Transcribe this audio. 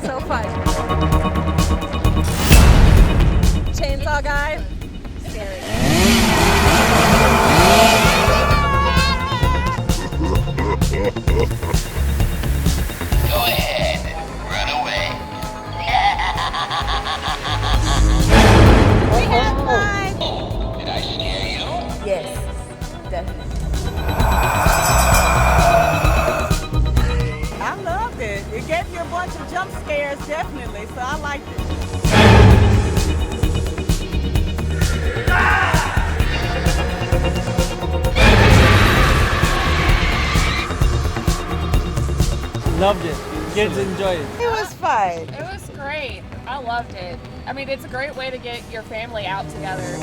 So fun. Chainsaw guy. Scary. Go ahead, run away. We had fun. Did I scare you? Yes, definitely. I loved it. It gave me a bunch of jump scares, definitely, so I liked it. Loved it. Kids enjoy it. It was fun. It was great. I loved it. I mean, it's a great way to get your family out together.